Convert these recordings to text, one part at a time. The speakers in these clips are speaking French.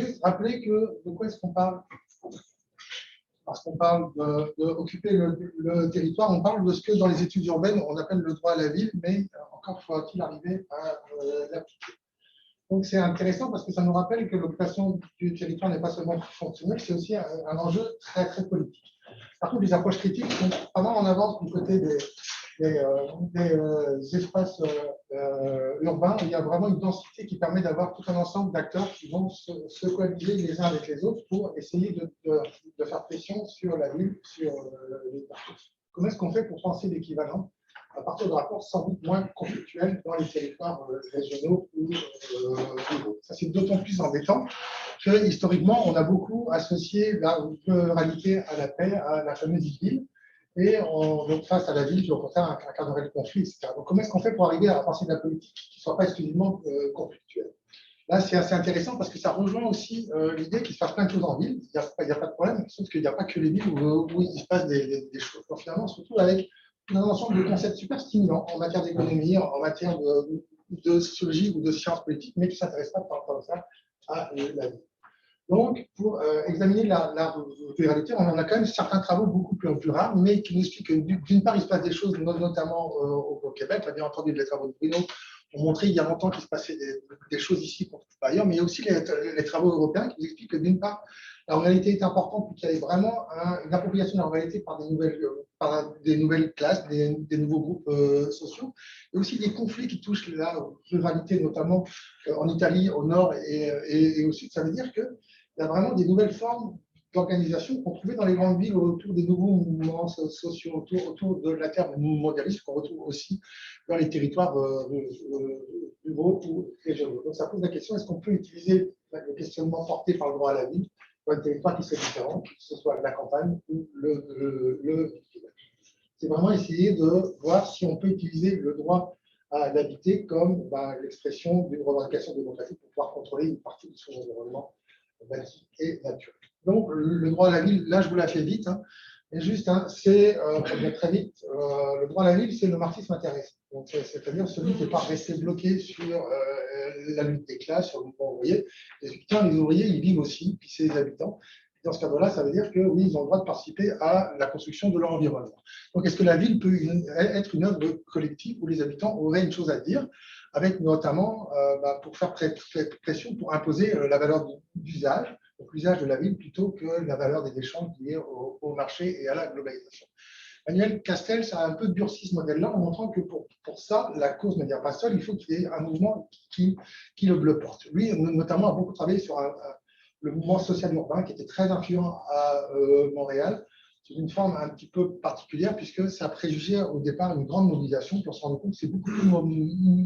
juste rappeler que de quoi est-ce qu'on parle? Parce qu'on parle d'occuper le territoire, on parle de ce que dans les études urbaines, on appelle le droit à la ville, mais encore faut-il arriver à l'appliquer. Donc c'est intéressant parce que ça nous rappelle que l'occupation du territoire n'est pas seulement fonctionnelle, c'est aussi un enjeu très, très politique. Par contre, les approches critiques sont vraiment en avance du côté des espaces urbains où il y a vraiment une densité qui permet d'avoir tout un ensemble d'acteurs qui vont se coaliser les uns avec les autres pour essayer de faire pression sur la ville, sur l'État. Comment est-ce qu'on fait pour penser l'équivalent à partir de rapports sans doute moins conflictuels dans les territoires régionaux ou ruraux? Ça, c'est d'autant plus embêtant que, historiquement, on a beaucoup associé la pluralité à la paix, à la fameuse idylle, et donc face à la ville qui, au contraire, incarnerait le conflit, etc. Donc, comment est-ce qu'on fait pour arriver à penser de la politique qui ne soit pas exclusivement conflictuelle? Là, c'est assez intéressant parce que ça rejoint aussi l'idée qu'il se passe plein de choses en ville. Il n'y a pas de problème, sauf qu'il n'y a pas que les villes où il se passe des choses. Donc, finalement, surtout avec un ensemble de concepts super stimulants en matière d'économie, en matière de sociologie ou de sciences politiques, mais qui ne s'intéressent pas comme ça à la vie. Donc, pour examiner la ruralité, on en a quand même certains travaux beaucoup plus rares, mais qui nous expliquent que d'une part, il se passe des choses, notamment au Québec. Là, bien entendu, les travaux de Bruno ont montré il y a longtemps qu'il se passait des choses ici qu'on ne trouve pas ailleurs, mais il y a aussi les travaux européens qui nous expliquent que d'une part, la ruralité est importante, qu'il y ait vraiment une appropriation de la ruralité par des nouvelles classes, des nouveaux groupes sociaux, et aussi des conflits qui touchent la ruralité, notamment en Italie, au nord et au sud. Ça veut dire qu'il y a vraiment des nouvelles formes d'organisation qu'on trouvait dans les grandes villes autour des nouveaux mouvements sociaux, autour de la terre mondialiste qu'on retrouve aussi dans les territoires ruraux ou régionaux. Donc ça pose la question, est-ce qu'on peut utiliser le questionnement porté par le droit à la ville dans un territoire qui soit différent, que ce soit la campagne ou le c'est vraiment essayer de voir si on peut utiliser le droit à l'habiter comme l'expression d'une revendication démocratique pour pouvoir contrôler une partie de son environnement bâti et naturel. Donc, le droit à la ville, là, je vous l'ai fait vite, hein, mais juste, hein, c'est, très vite, le droit à la ville, c'est le marxisme intéressant. C'est-à-dire celui qui n'est pas resté bloqué sur la lutte des classes, sur le mouvement ouvrier. Les ouvriers, ils vivent aussi, puis c'est les habitants. Dans ce cadre-là, ça veut dire que oui, ils ont le droit de participer à la construction de leur environnement. Donc, est-ce que la ville peut être une œuvre collective où les habitants auraient une chose à dire, avec notamment pour faire pression pour imposer la valeur d'usage, donc l'usage de la ville plutôt que la valeur des échanges liés au marché et à la globalisation. Manuel Castells a un peu durci ce modèle-là en montrant que pour ça, la cause ne vient pas seule, il faut qu'il y ait un mouvement qui le porte. Lui, notamment, a beaucoup travaillé sur le mouvement social urbain qui était très influent à Montréal. C'est une forme un petit peu particulière puisque ça préjugeait au départ une grande mobilisation, puis on se rend compte que c'est beaucoup plus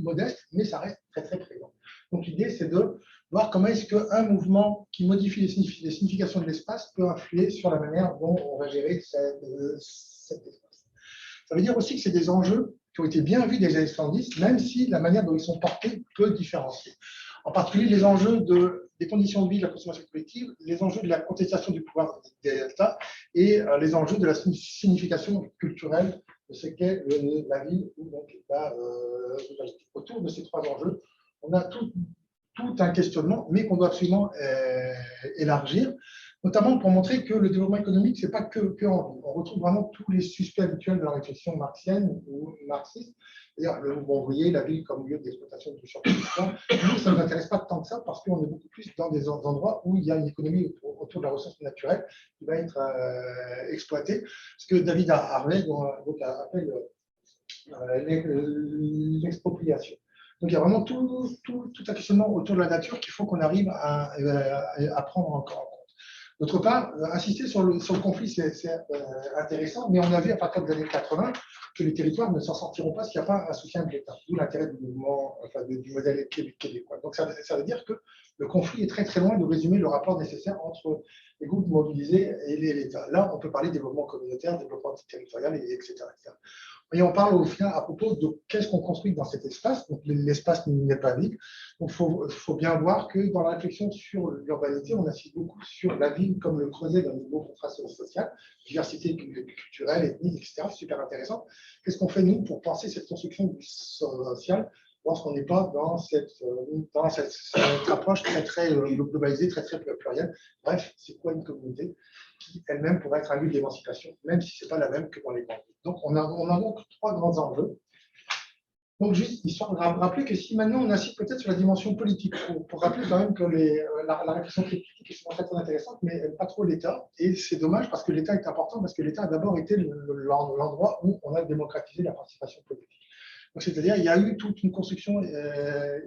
modeste, mais ça reste très très présent. Donc l'idée, c'est de voir comment est-ce qu'un mouvement qui modifie les significations de l'espace peut influer sur la manière dont on va gérer cet espace. Ça veut dire aussi que c'est des enjeux qui ont été bien vus des années 70, même si la manière dont ils sont portés peut différencier. En particulier les enjeux des conditions de vie de la consommation collective, les enjeux de la contestation du pouvoir des États et les enjeux de la signification culturelle de ce qu'est la ville ou donc l'État. Autour de ces trois enjeux, on a tout un questionnement, mais qu'on doit absolument élargir, notamment pour montrer que le développement économique, ce n'est pas que en ville. On retrouve vraiment tous les suspects habituels de la réflexion marxienne ou marxiste, c'est-à-dire le mouvement ouvrier, la ville comme lieu d'exploitation du surproduction. Nous, ça ne nous intéresse pas tant que ça parce qu'on est beaucoup plus dans des endroits où il y a une économie autour de la ressource naturelle qui va être exploitée. Ce que David Harvey appelle l'expropriation. Donc il y a vraiment tout un questionnement autour de la nature qu'il faut qu'on arrive à prendre en compte. D'autre part, insister sur le conflit, c'est intéressant, mais on a vu à partir des années 80 que les territoires ne s'en sortiront pas s'il n'y a pas un soutien de l'État, d'où l'intérêt du mouvement, du modèle québécois. Donc ça veut dire que le conflit est très très loin de résumer le rapport nécessaire entre les groupes mobilisés et l'État. Là, on peut parler de développement communautaire, développement territorial, etc. Et on parle au final à propos de qu'est-ce qu'on construit dans cet espace. Donc l'espace n'est pas vide. Donc il faut bien voir que dans la réflexion sur l'urbanité, on assiste beaucoup sur la ville comme le creuset d'un nouveau contrat social, diversité culturelle, ethnique, etc. C'est super intéressant. Qu'est-ce qu'on fait nous pour penser cette construction du social lorsqu'on n'est pas dans cette approche très globalisée, très plurielle. Bref, c'est quoi une communauté qui elle-même pourrait être un lieu d'émancipation, même si ce n'est pas la même que dans les grandes villes. Donc, on a donc trois grands enjeux. Donc, juste histoire de rappeler que si maintenant on insiste peut-être sur la dimension politique, pour rappeler quand même que la réflexion critique est souvent très intéressante, mais pas trop l'État. Et c'est dommage parce que l'État est important, parce que l'État a d'abord été l'endroit où on a démocratisé la participation politique. C'est-à-dire qu'il y a eu toute une construction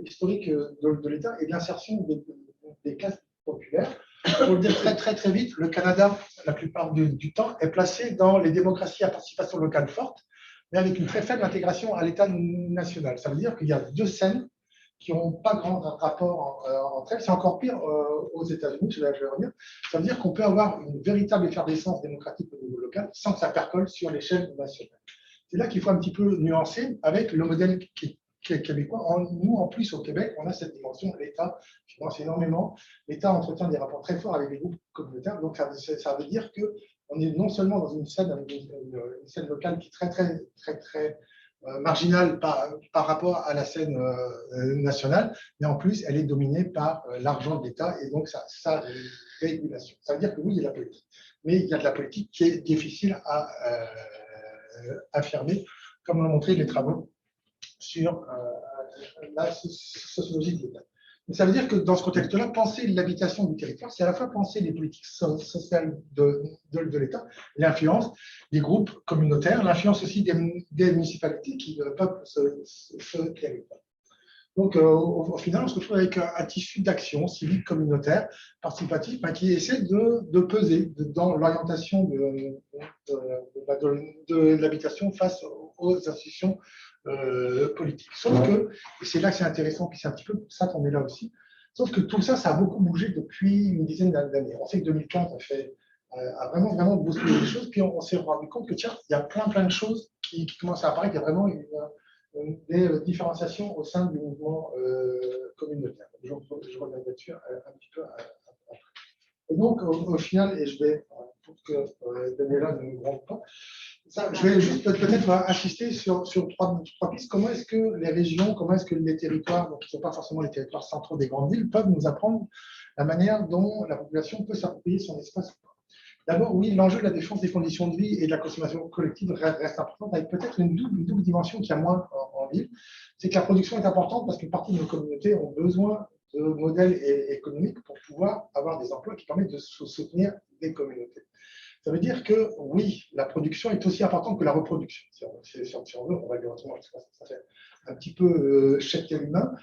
historique de l'État et l'insertion des classes populaires. Pour le dire très vite, le Canada, la plupart du temps, est placé dans les démocraties à participation locale forte, mais avec une très faible intégration à l'État national. Ça veut dire qu'il y a deux scènes qui n'ont pas grand rapport entre elles. C'est encore pire aux États-Unis, je vais revenir. Ça veut dire qu'on peut avoir une véritable effervescence démocratique au niveau local sans que ça percole sur l'échelle nationale. C'est là qu'il faut un petit peu nuancer avec le modèle québécois. Nous, en plus, au Québec, on a cette dimension. L'État finance énormément. L'État entretient des rapports très forts avec les groupes communautaires. Donc, ça veut dire qu'on est non seulement dans une scène locale qui est très marginale par rapport à la scène nationale, mais en plus, elle est dominée par l'argent de l'État et donc sa régulation. Ça veut dire que oui, il y a de la politique, mais il y a de la politique qui est difficile à affirmer, comme l'ont montré les travaux sur la sociologie de l'État. Ça veut dire que dans ce contexte-là, penser l'habitation du territoire, c'est à la fois penser les politiques sociales de l'État, l'influence des groupes communautaires, l'influence aussi des municipalités qui peuvent se territoire. Donc, au final, on se retrouve avec un tissu d'action civique, communautaire, participatif, qui essaie de peser dans l'orientation de l'habitation face aux institutions politiques. Sauf que, et c'est là que c'est intéressant, puis c'est un petit peu pour ça qu'on est là aussi, sauf que tout ça, ça a beaucoup bougé depuis une dizaine d'années. On sait que 2015 a vraiment bousculé les choses, puis on s'est rendu compte que, tiens, il y a plein de choses qui commencent à apparaître, il y a vraiment des différenciations au sein du mouvement communautaire. Je reviens là-dessus un petit peu après. Et donc, au final, et je vais, pour que Daniela ne me gronde pas, je vais juste peut-être insister sur trois pistes. Comment est-ce que les régions, comment est-ce que les territoires, donc qui ne sont pas forcément les territoires centraux des grandes villes, peuvent nous apprendre la manière dont la population peut s'approprier son espace. D'abord, oui, l'enjeu de la défense des conditions de vie et de la consommation collective reste important, avec peut-être une double dimension qui a moins en ville. C'est que la production est importante parce qu'une partie de nos communautés ont besoin de modèles économiques pour pouvoir avoir des emplois qui permettent de soutenir des communautés. Ça veut dire que, oui, la production est aussi importante que la reproduction. Si on veut, on va le dire autrement, ça fait un petit peu chèque humain.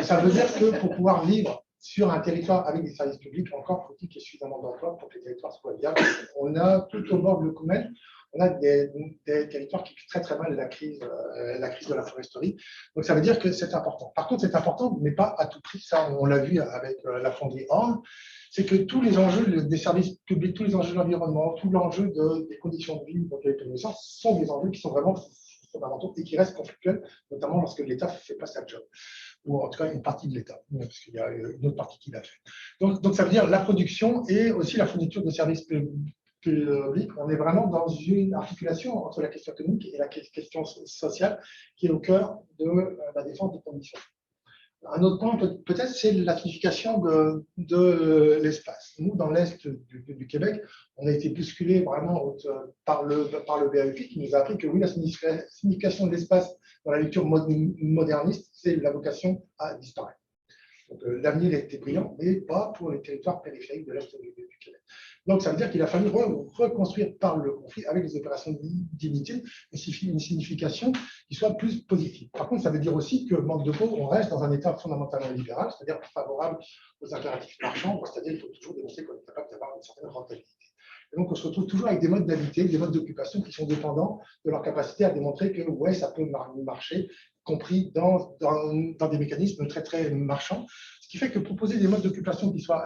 Ça veut dire que pour pouvoir vivre sur un territoire avec des services publics, encore faut-il qu'il y ait suffisamment d'emplois pour que les territoires soient viables. On a tout au bord de Coumel, on a des territoires qui vivent très mal la crise de la foresterie. Donc ça veut dire que c'est important. Par contre, c'est important, mais pas à tout prix. Ça, on l'a vu avec la fonderie Horn. C'est que tous les enjeux des services publics, tous les enjeux de l'environnement, tout l'enjeu des conditions de vie pour les connaissances sont des enjeux qui sont vraiment fondamentaux et qui restent conflictuels, notamment lorsque l'État ne fait pas sa job, ou en tout cas une partie de l'État, parce qu'il y a une autre partie qui l'a fait. Donc ça veut dire la production et aussi la fourniture de services publics. On est vraiment dans une articulation entre la question économique et la question sociale qui est au cœur de la défense des conditions. Un autre point, peut-être, c'est la signification de l'espace. Nous, dans l'Est du Québec, on a été bousculé vraiment par le BAEP qui nous a appris que oui, la signification de l'espace dans la lecture moderniste, c'est la vocation à disparaître. L'avenir était brillant, mais pas pour les territoires périphériques de l'Est du Québec. Donc, ça veut dire qu'il a fallu reconstruire par le conflit, avec les opérations d'unité, une signification qui soit plus positive. Par contre, ça veut dire aussi que, manque de peau, on reste dans un état fondamentalement libéral, c'est-à-dire favorable aux impératifs marchands, c'est-à-dire qu'il faut toujours démontrer qu'on est capable d'avoir une certaine rentabilité. Et donc, on se retrouve toujours avec des modes d'habiter, des modes d'occupation qui sont dépendants de leur capacité à démontrer que, ouais, ça peut marcher, compris dans des mécanismes très marchands. Ce qui fait que proposer des modes d'occupation qui soient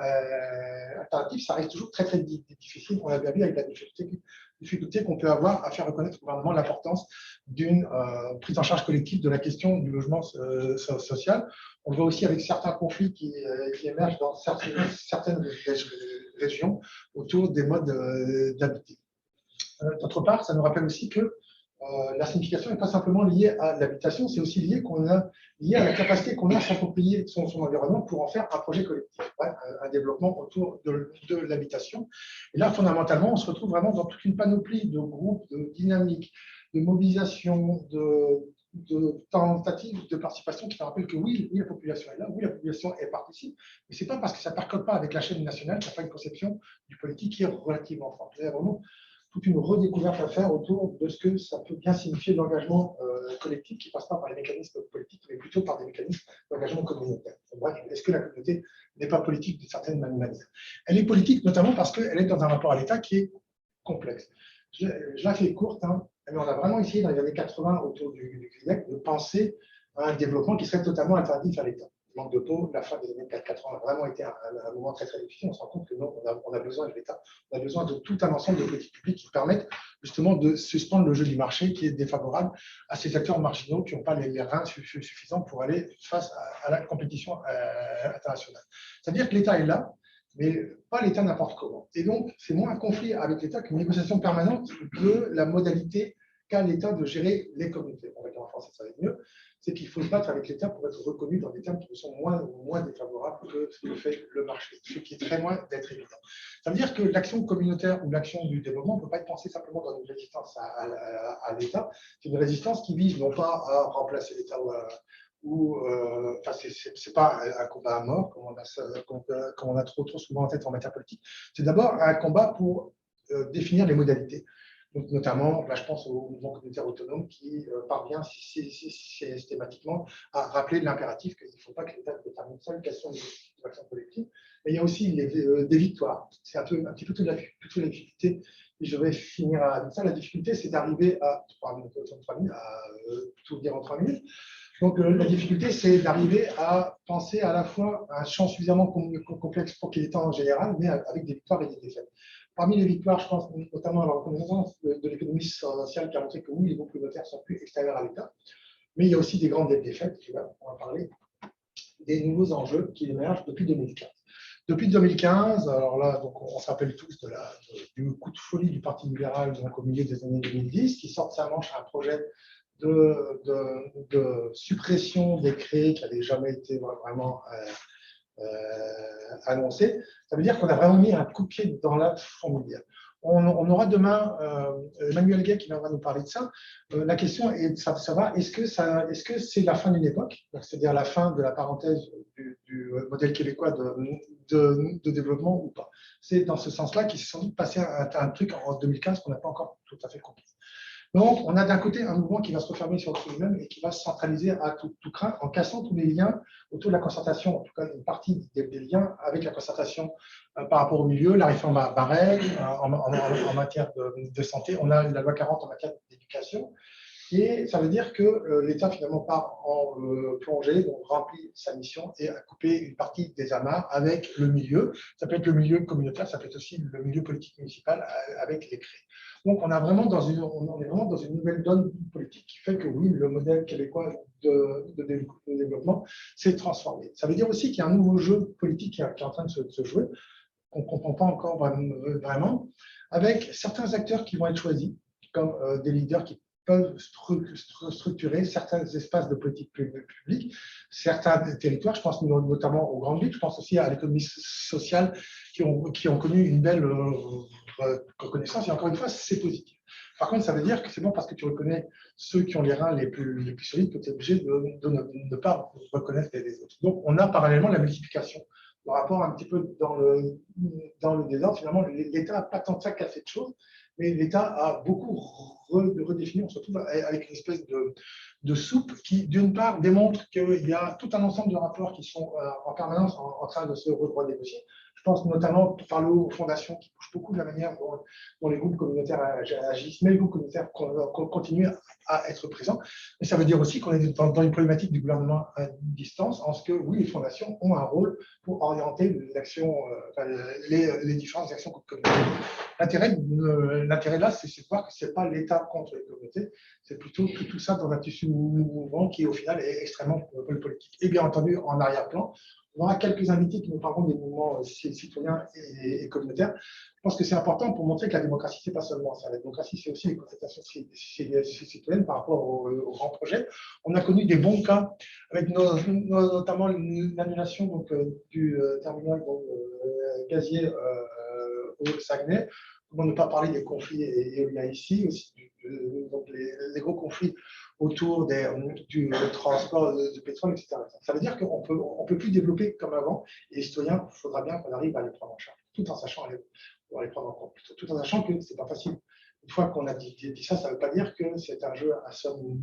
alternatifs, ça reste toujours très difficile. On l'a bien vu avec la difficulté qu'on peut avoir à faire reconnaître au gouvernement l'importance d'une prise en charge collective de la question du logement social. On le voit aussi avec certains conflits qui émergent dans certaines régions autour des modes d'habiter. D'autre part, ça nous rappelle aussi que la simplification n'est pas simplement liée à l'habitation, c'est aussi lié à la capacité qu'on a à s'approprier son environnement pour en faire un projet collectif, un développement autour de l'habitation. Et là, fondamentalement, on se retrouve vraiment dans toute une panoplie de groupes, de dynamiques, de mobilisation, de tentatives de participation qui te rappellent que oui, la population est là, oui, la population est participe, mais ce n'est pas parce que ça ne percote pas avec la chaîne nationale qu'il n'y a pas une conception du politique qui est relativement forte. Il y a vraiment toute une redécouverte à faire autour de ce que ça peut bien signifier l'engagement collectif qui ne passe pas par les mécanismes politiques, mais plutôt par des mécanismes d'engagement communautaire. Bref, est-ce que la communauté n'est pas politique d'une certaine manière? Elle est politique notamment parce qu'elle est dans un rapport à l'État qui est complexe. Je la fais courte, hein, mais on a vraiment essayé dans les années 80 autour du GRIEC de penser à un développement qui serait totalement interdit à l'État. Le manque de peau, la fin des années 80 a vraiment été un moment très très difficile. On se rend compte que non, on a besoin de l'État, on a besoin de tout un ensemble de politiques publiques qui permettent justement de suspendre le jeu du marché qui est défavorable à ces acteurs marginaux qui n'ont pas les reins suffisants pour aller face à la compétition internationale. C'est-à-dire que l'État est là, mais pas l'État n'importe comment. Et donc, c'est moins un conflit avec l'État qu'une négociation permanente de la modalité qu'a l'État de gérer les communautés. On va dire en français, ça va être mieux. C'est qu'il faut se battre avec l'État pour être reconnu dans des termes qui sont moins défavorables que ce que fait le marché, ce qui est très loin d'être évident. Ça veut dire que l'action communautaire ou l'action du développement ne peut pas être pensée simplement dans une résistance à l'État. C'est une résistance qui vise non pas à remplacer l'État c'est pas un combat à mort, comme on a trop souvent en tête en matière politique. C'est d'abord un combat pour définir les modalités. Donc, notamment, là, je pense au mouvement communautaire autonome qui parvient systématiquement à rappeler l'impératif qu'il ne faut pas que l'État détermine seul quelles sont les actions collectives. Et il y a aussi des victoires. C'est un petit peu toute la difficulté. Et je vais finir avec ça. La difficulté, c'est d'arriver à tout dire en 3 minutes. Donc, la difficulté, c'est d'arriver à penser à la fois un champ suffisamment complexe pour qu'il y ait temps en général, mais avec des victoires et des défaites. Parmi les victoires, je pense notamment à la reconnaissance de l'économie sociale qui a montré que oui, les groupes communautaires sont plus extérieurs à l'État, mais il y a aussi des grandes défaites, on va parler des nouveaux enjeux qui émergent depuis 2015. Depuis 2015, alors là, donc on se rappelle tous du coup de folie du Parti libéral donc au milieu des années 2010, qui sort de sa manche un projet de suppression des créés qui n'avait jamais été vraiment annoncé. Ça veut dire qu'on a vraiment mis un coup de pied dans la fourmilière. On aura demain Emmanuel Gay qui viendra nous parler de ça. La question est de savoir est-ce que c'est la fin d'une époque, c'est-à-dire la fin de la parenthèse du modèle québécois de développement ou pas. C'est dans ce sens-là qu'il s'est sans doute passé un truc en 2015 qu'on n'a pas encore tout à fait compris. Donc, on a d'un côté un mouvement qui va se refermer sur lui-même et qui va se centraliser à tout craint en cassant tous les liens autour de la concertation, en tout cas une partie des liens avec la concertation par rapport au milieu, la réforme Barrel en matière de santé, on a la loi 40 en matière d'éducation. Et ça veut dire que l'État finalement part en plongée, donc remplit sa mission et a coupé une partie des amarres avec le milieu. Ça peut être le milieu communautaire, ça peut être aussi le milieu politique municipal avec les créés. Donc on est vraiment dans une nouvelle donne politique qui fait que oui, le modèle québécois de développement s'est transformé. Ça veut dire aussi qu'il y a un nouveau jeu politique qui est en train de se jouer, qu'on ne comprend pas encore vraiment, avec certains acteurs qui vont être choisis, comme des leaders qui peuvent structurer certains espaces de politique publique, certains territoires, je pense notamment aux grandes villes, je pense aussi à l'économie sociale qui ont connu une belle reconnaissance, et encore une fois, c'est positif. Par contre, ça veut dire que c'est bon parce que tu reconnais ceux qui ont les reins les plus solides que tu es obligé de ne pas reconnaître les autres. Donc, on a parallèlement la multiplication. Le rapport un petit peu dans le désordre, finalement, l'État n'a pas tant de ça cassé de choses, mais l'État a beaucoup redéfini, on se retrouve avec une espèce de soupe qui, d'une part, démontre qu'il y a tout un ensemble de rapports qui sont en permanence en train de se renégocier. Je pense notamment, par le haut, aux fondations qui bougent beaucoup de la manière dont les groupes communautaires agissent, mais les groupes communautaires continuent à être présents. Mais ça veut dire aussi qu'on est dans une problématique du gouvernement à distance, en ce que, oui, les fondations ont un rôle pour orienter les différentes actions communautaires. L'intérêt là, c'est de voir que ce n'est pas l'État contre les communautés, c'est plutôt tout ça dans un tissu mouvement qui, au final, est extrêmement politique. Et bien entendu, en arrière-plan, On aura quelques invités qui nous parleront des mouvements citoyens et communautaires. Je pense que c'est important pour montrer que la démocratie, ce n'est pas seulement ça. La démocratie, c'est aussi les consultations citoyennes par rapport aux grands projets. On a connu des bons cas, avec notamment l'annulation du terminal gazier au Saguenay. Comment ne pas parler des conflits éoliens ici, aussi donc les gros conflits autour du transport de pétrole, etc. Ça veut dire qu'on peut plus développer comme avant, et les citoyens, il faudra bien qu'on arrive à les prendre en charge, tout en sachant les prendre en compte, tout en sachant que ce n'est pas facile. Une fois qu'on a dit ça, ça ne veut pas dire que c'est un jeu à somme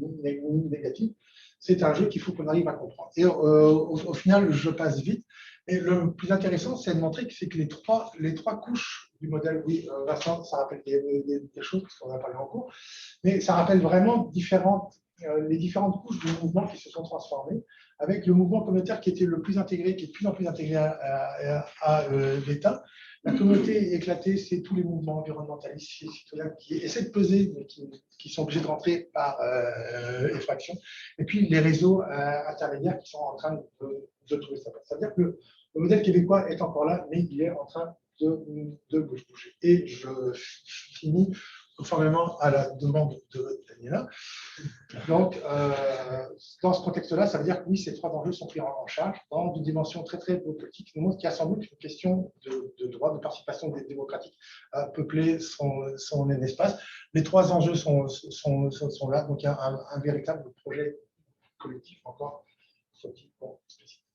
négative, c'est un jeu qu'il faut qu'on arrive à comprendre. Et au final, je passe vite. Et le plus intéressant, c'est de montrer que c'est que les trois couches du modèle, oui, Vincent, ça rappelle des choses, parce qu'on a parlé en cours, mais ça rappelle vraiment les différentes couches du mouvement qui se sont transformées, avec le mouvement communautaire qui était le plus intégré, qui est de plus en plus intégré à l'État. La communauté éclatée, c'est tous les mouvements environnementalistes citoyens qui essaient de peser, mais qui sont obligés de rentrer par effraction. Et puis les réseaux intermédiaires qui sont en train de trouver sa place. C'est-à-dire que le modèle québécois est encore là, mais il est en train de bouger. Et je finis conformément à la demande de Daniela. Donc, dans ce contexte-là, ça veut dire que oui, ces trois enjeux sont pris en charge dans une dimension très, très politique, qui montre qu'il y a sans doute une question de droit, de participation démocratique à peupler son espace. Les trois enjeux sont là, donc il y a un véritable projet collectif encore, faut-il spécifier.